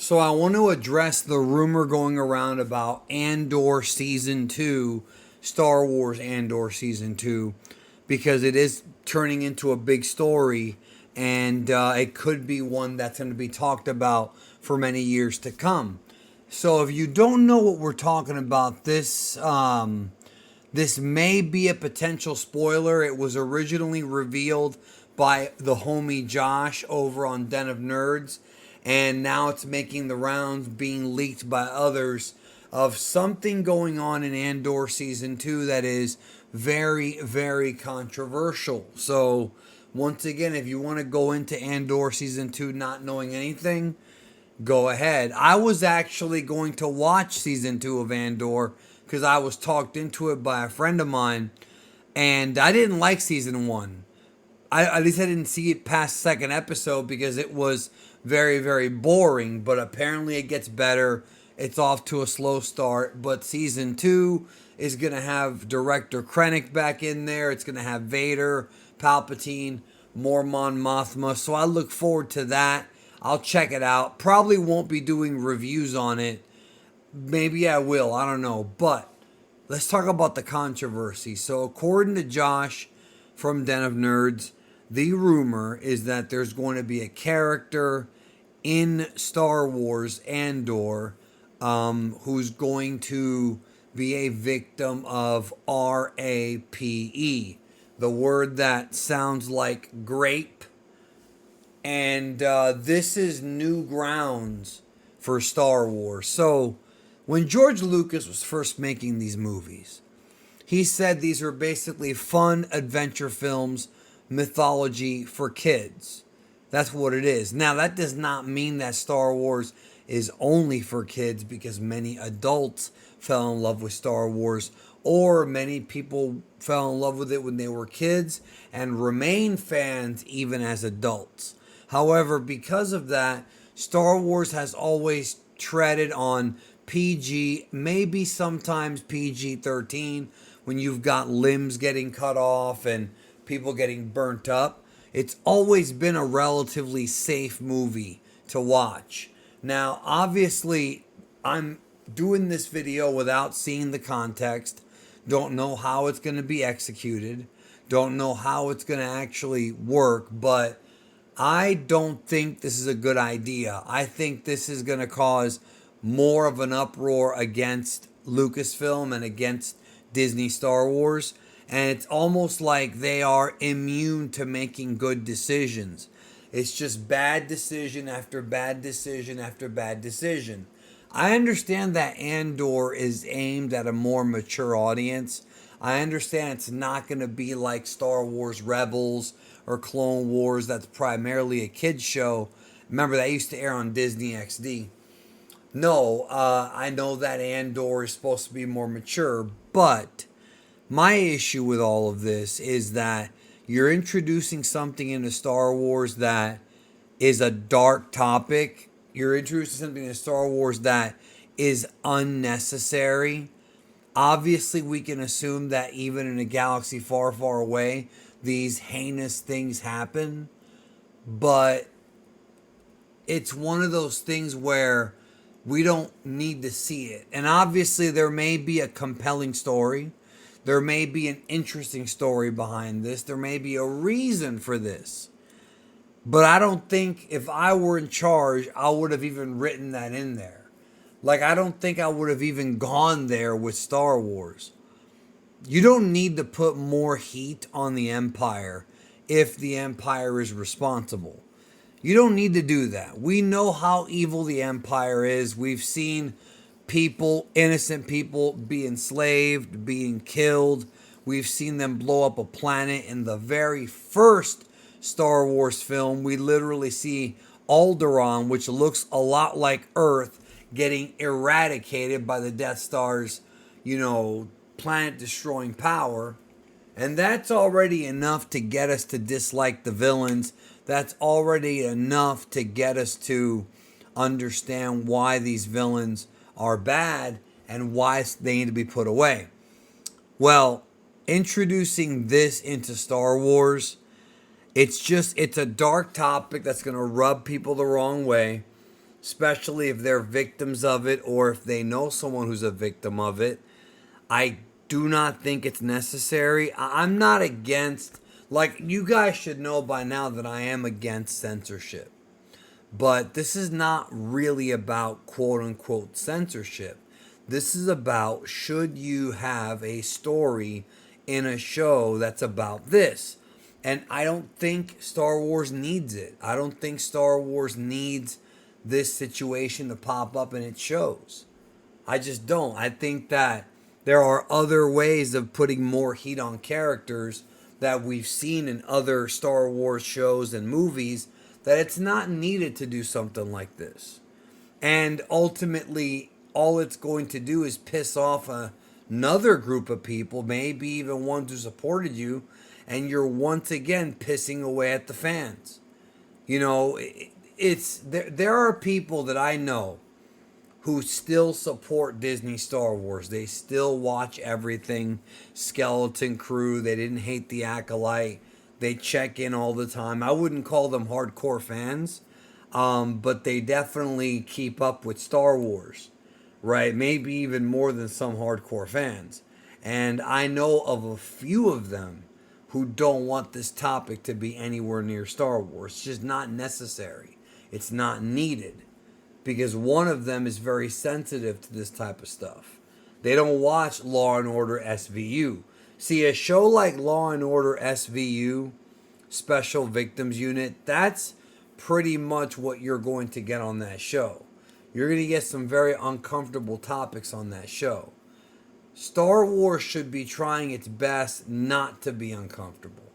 So I want to address the rumor going around about Andor Season 2, Star Wars Andor Season 2, because it is turning into a big story and it could be one that's going to be talked about for many years to come. So if you don't know what we're talking about, this may be a potential spoiler. It was originally revealed by the homie Josh over on Den of Nerds, and now it's making the rounds, being leaked by others, of something going on in Andor Season 2 that is very, very controversial. So, once again, if you want to go into Andor Season 2 not knowing anything, go ahead. I was actually going to watch Season 2 of Andor because I was talked into it by a friend of mine, and I didn't like Season 1. At least I didn't see it past second episode because it was very, very boring. But apparently it gets better. It's off to a slow start. But Season 2 is going to have Director Krennic back in there. It's going to have Vader, Palpatine, more Mon Mothma. So I look forward to that. I'll check it out. Probably won't be doing reviews on it. Maybe I will. I don't know. But let's talk about the controversy. So according to Josh from Den of Nerds, the rumor is that there's going to be a character in Star Wars Andor who's going to be a victim of RAPE, the word that sounds like grape. And this is new grounds for Star Wars. So when George Lucas was first making these movies, he said these are basically fun adventure films, mythology for kids. That's what it is. Now, that does not mean that Star Wars is only for kids, because many adults fell in love with Star Wars, or many people fell in love with it when they were kids and remain fans even as adults. However, because of that, Star Wars has always treaded on PG, maybe sometimes PG-13, when you've got limbs getting cut off and people getting burnt up. It's always been a relatively safe movie to watch. Now, obviously, I'm doing this video without seeing the context. Don't know how it's going to be executed. Don't know how it's going to actually work, but I don't think this is a good idea. I think this is going to cause more of an uproar against Lucasfilm and against Disney Star Wars. And it's almost like they are immune to making good decisions. It's just bad decision after bad decision after bad decision. I understand that Andor is aimed at a more mature audience. I understand it's not going to be like Star Wars Rebels or Clone Wars, that's primarily a kid's show. Remember, that used to air on Disney XD. No, I know that Andor is supposed to be more mature, but my issue with all of this is that you're introducing something into Star Wars that is a dark topic. You're introducing something into Star Wars that is unnecessary. Obviously, we can assume that even in a galaxy far, far away, these heinous things happen. But it's one of those things where we don't need to see it. And obviously, there may be a compelling story. There may be an interesting story behind this. There may be a reason for this. But I don't think if I were in charge, I would have even written that in there. Like, I don't think I would have even gone there with Star Wars. You don't need to put more heat on the Empire if the Empire is responsible. You don't need to do that. We know how evil the Empire is. We've seen people, innocent people, be enslaved, being killed. We've seen them blow up a planet. In the very first Star Wars film, we literally see Alderaan, which looks a lot like Earth, getting eradicated by the Death Star's, planet-destroying power. And that's already enough to get us to dislike the villains. That's already enough to get us to understand why these villains are bad and why they need to be put away. Well, introducing this into Star Wars, it's a dark topic that's going to rub people the wrong way. especially if they're victims of it or if they know someone who's a victim of it. I do not think it's necessary. I'm not against, like, you guys should know by now that I am against censorship. But this is not really about quote unquote censorship. This is about, should you have a story in a show that's about this? And I don't think Star Wars needs it. I don't think Star Wars needs this situation to pop up in its shows. I just don't. I think that there are other ways of putting more heat on characters that we've seen in other Star Wars shows and movies, that it's not needed to do something like this. And ultimately, all it's going to do is piss off another group of people, maybe even ones who supported you, and you're once again pissing away at the fans. You know, it's there are people that I know who still support Disney Star Wars. They still watch everything. Skeleton Crew, they didn't hate the Acolyte. They check in all the time. I wouldn't call them hardcore fans, but they definitely keep up with Star Wars, right? Maybe even more than some hardcore fans. And I know of a few of them who don't want this topic to be anywhere near Star Wars. It's just not necessary. It's not needed, because one of them is very sensitive to this type of stuff. They don't watch Law and Order SVU. See, a show like Law and Order SVU, Special Victims Unit, that's pretty much what you're going to get on that show. You're going to get some very uncomfortable topics on that show. Star Wars should be trying its best not to be uncomfortable.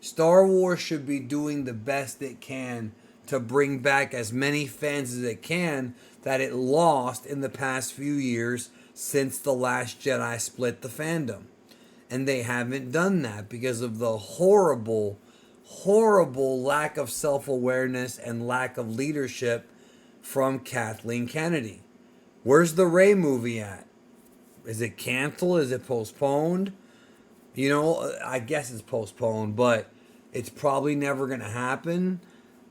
Star Wars should be doing the best it can to bring back as many fans as it can that it lost in the past few years since The Last Jedi split the fandom. And they haven't done that because of the horrible, horrible lack of self-awareness and lack of leadership from Kathleen Kennedy. Where's the Rey movie at? Is it canceled? Is it postponed? You know, I guess it's postponed, but it's probably never going to happen.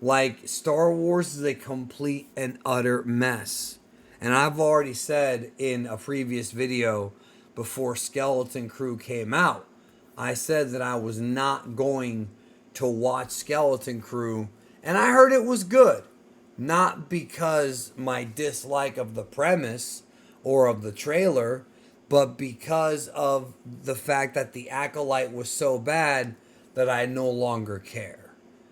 Like, Star Wars is a complete and utter mess. And I've already said in a previous video before Skeleton Crew came out, I said that I was not going to watch Skeleton Crew, and I heard it was good. Not because my dislike of the premise or of the trailer, but because of the fact that the Acolyte was so bad that I no longer care.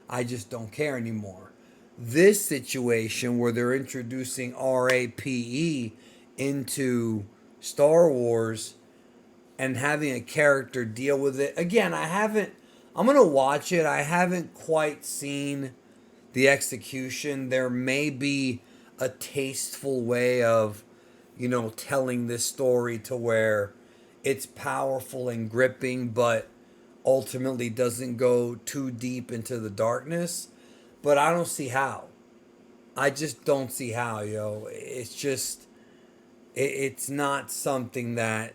I just don't care anymore. This situation where they're introducing RAPE into Star Wars and having a character deal with it. Again, I'm going to watch it. I haven't quite seen the execution. There may be a tasteful way of, you know, telling this story to where it's powerful and gripping, but ultimately doesn't go too deep into the darkness. But I don't see how. I just don't see how, yo. It's just, it's not something that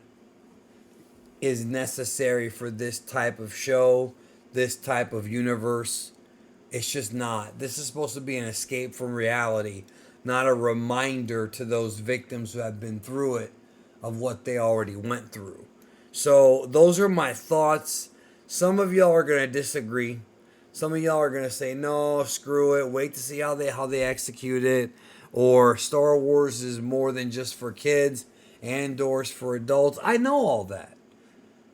is necessary for this type of show, this type of universe. It's just not. This is supposed to be an escape from reality, not a reminder to those victims who have been through it of what they already went through. So those are my thoughts. Some of y'all are going to disagree. Some of y'all are going to say, no, screw it. Wait to see how they execute it. Or Star Wars is more than just for kids. Andor's for adults. I know all that.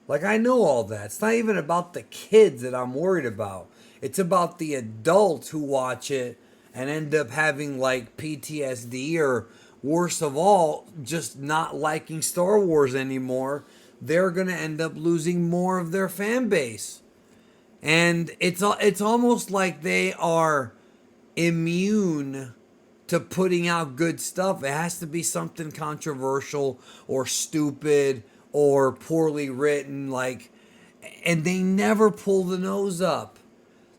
Like, I know all that. It's not even about the kids that I'm worried about. It's about the adults who watch it and end up having, like, PTSD or, worse of all, just not liking Star Wars anymore. They're going to end up losing more of their fan base. And it's almost like they are immune to putting out good stuff. It has to be something controversial or stupid or poorly written, like, and they never pull the nose up.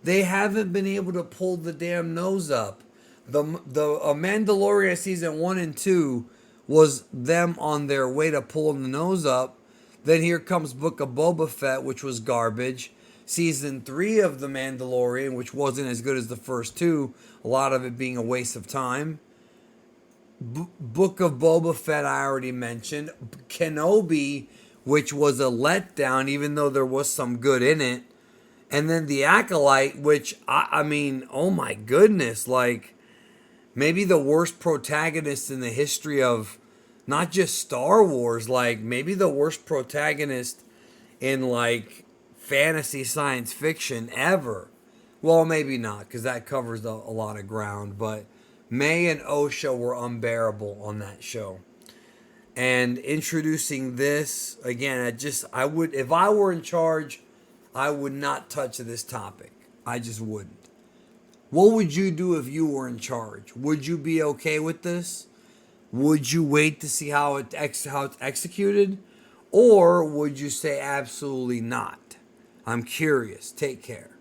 They haven't been able to pull the damn nose up. The Mandalorian season 1 and 2 was them on their way to pulling the nose up. Then here comes Book of Boba Fett, which was garbage. Season 3 of The Mandalorian, which wasn't as good as the first two, a lot of it being a waste of time. Book of Boba Fett, I already mentioned. Kenobi, which was a letdown, even though there was some good in it. And then The Acolyte, which, I mean, oh my goodness, like, maybe the worst protagonist in the history of not just Star Wars, like, maybe the worst protagonist in, like, fantasy science fiction ever. Well, maybe not, because that covers a lot of ground, but May and Osha were unbearable on that show. And introducing this again, I would, if I were in charge, I would not touch this topic. I just wouldn't. What would you do if you were in charge? Would you be okay with this? Would you wait to see how it's executed, or would you say absolutely not? I'm curious. Take care.